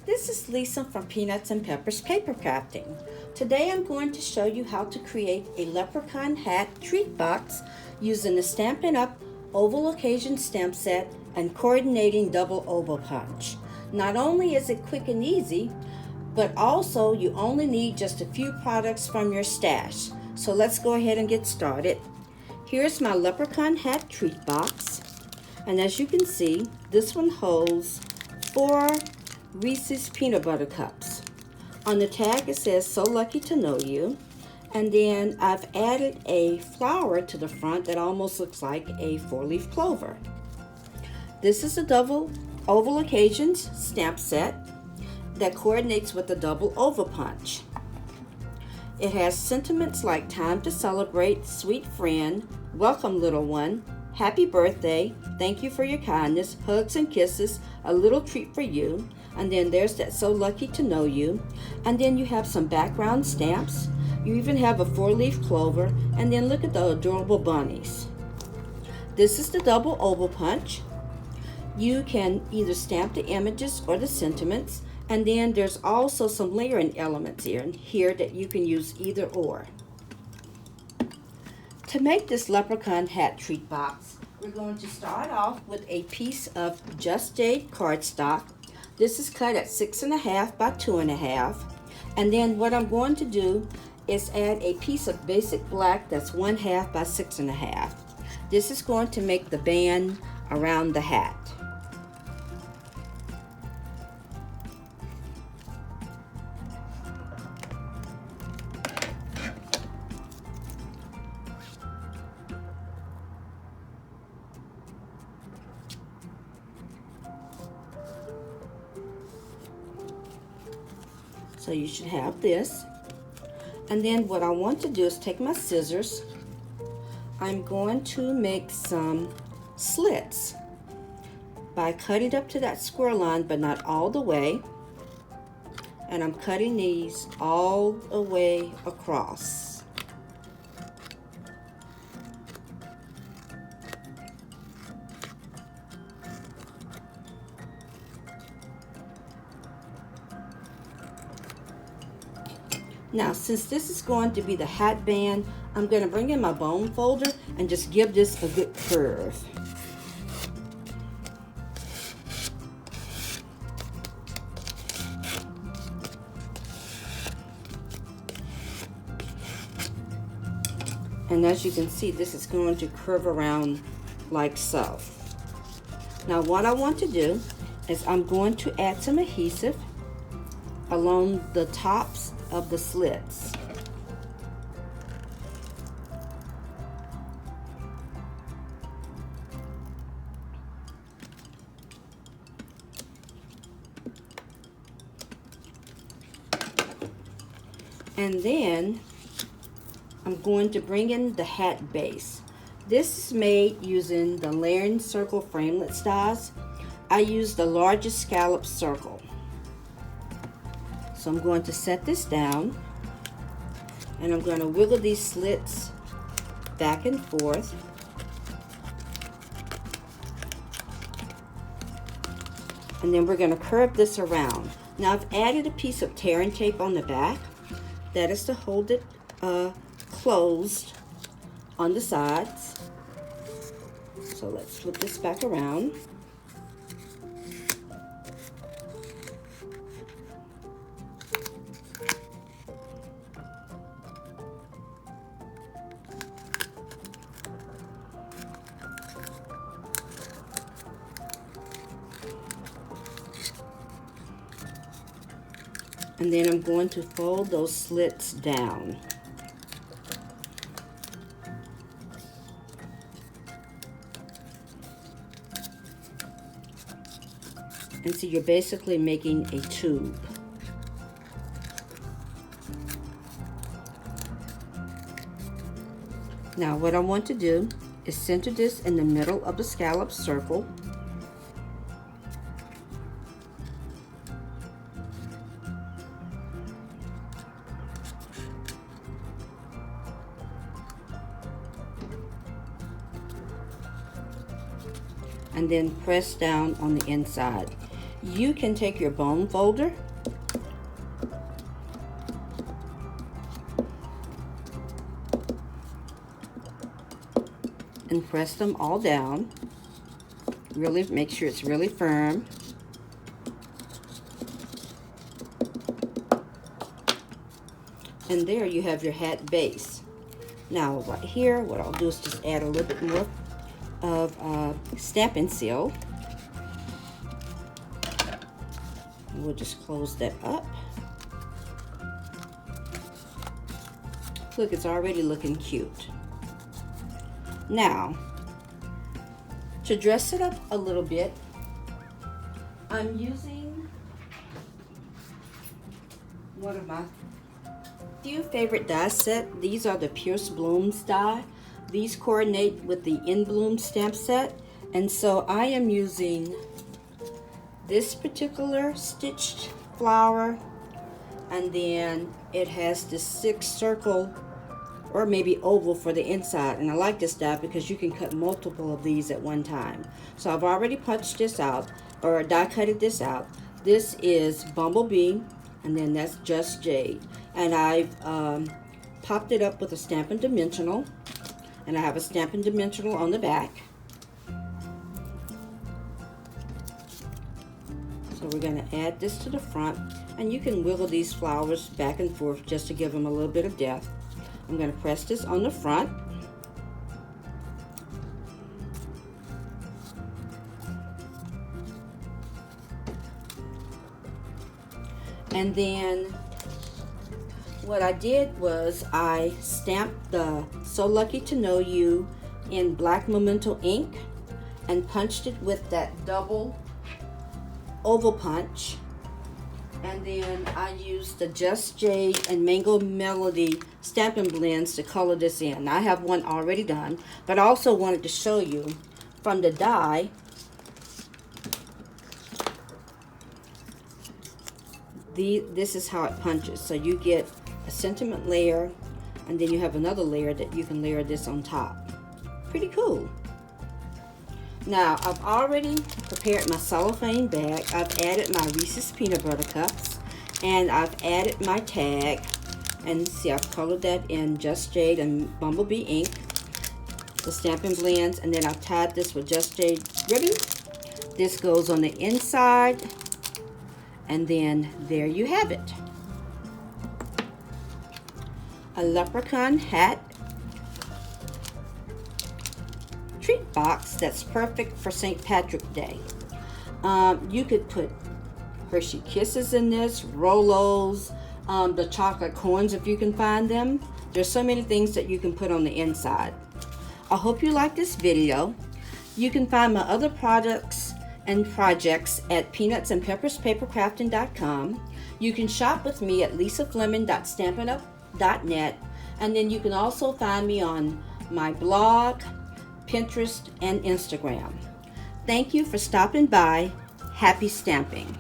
This is Lisa from Peanuts and Peppers Paper Crafting. Today I'm going to show you how to create a Leprechaun Hat Treat Box using the Stampin' Up! Oval Occasion stamp set and coordinating double oval punch. Not only is it quick and easy, but also you only need just a few products from your stash. So let's go ahead and get started. Here's my Leprechaun Hat Treat Box. And as you can see, this one holds 4 Reese's Peanut Butter Cups. On the tag it says, "So lucky to know you." And then I've added a flower to the front that almost looks like a 4-leaf clover. This is a double oval occasions stamp set that coordinates with the double oval punch. It has sentiments like "Time to celebrate," "Sweet friend," "Welcome little one," "Happy birthday," "Thank you for your kindness," "Hugs and kisses," "A little treat for you," and then there's that "So lucky to know you," and then you have some background stamps. You even have a 4-leaf clover, and then look at the adorable bunnies. This is the double oval punch. You can either stamp the images or the sentiments, and then there's also some layering elements here that you can use either or. To make this Leprechaun Hat Treat Box, we're going to start off with a piece of Just Jade cardstock. This is cut at 6.5 by 2.5. And then what I'm going to do is add a piece of basic black that's 1/2 by 6.5. This is going to make the band around the hat. So you should have this. And then what I want to do is take my scissors. I'm going to make some slits by cutting up to that square line, but not all the way. And I'm cutting these all the way across. Now, since this is going to be the hat band, I'm going to bring in my bone folder and just give this a good curve. And as you can see, this is going to curve around like so. Now, what I want to do is I'm going to add some adhesive along the tops of the slits. And then I'm going to bring in the hat base. This is made using the layering circle framelit styles. I use the largest scallop circle. So I'm going to set this down, and I'm going to wiggle these slits back and forth. And then we're going to curve this around. Now I've added a piece of tearing tape on the back. That is to hold it closed on the sides. So let's flip this back around. And then I'm going to fold those slits down. And so you're basically making a tube. Now what I want to do is center this in the middle of the scallop circle. and then press down on the inside. you can take your bone folder and press them all down. Really make sure it's really firm. And there you have your hat base. Now right here, what I'll do is just add a little bit more of Stampin' Seal. And we'll just close that up. Look, it's already looking cute. Now, to dress it up a little bit, I'm using one of my few favorite die set. These are the Pierce Blooms die. These coordinate with the In Bloom stamp set, and so I am using this particular stitched flower, and then it has this 6 circle or maybe oval for the inside, and I like this die because you can cut multiple of these at one time. So I've already punched this out, or die cutted this out. This is Bumblebee, and then that's just Jade, and I've popped it up with a Stampin' Dimensional, and I have a Stampin' Dimensional on the back. So we're going to add this to the front, and you can wiggle these flowers back and forth just to give them a little bit of depth. I'm going to press this on the front. And then what I did was I stamped the So Lucky to Know You in black Memento ink and punched it with that double oval punch. And then I used the Just Jade and Mango Melody Stampin' Blends to color this in. I have one already done, but I also wanted to show you from the die this is how it punches. So you get a sentiment layer, and then you have another layer that you can layer this on top. Pretty cool. Now, I've already prepared my cellophane bag. I've added my Reese's Peanut Butter Cups, and I've added my tag. And see, I've colored that in Just Jade and Bumblebee ink, the Stampin' Blends, and then I've tied this with Just Jade ribbon. This goes on the inside, and then there you have it. A Leprechaun Hat Treat Box that's perfect for St. Patrick's Day. You could put Hershey Kisses in this, Rolos, the chocolate coins if you can find them. There's so many things that you can put on the inside. I hope you like this video. You can find my other products and projects at peanutsandpepperspapercrafting.com. You can shop with me at lisafleming.stampinup.net, and then you can also find me on my blog, Pinterest, and Instagram. Thank you for stopping by. Happy stamping!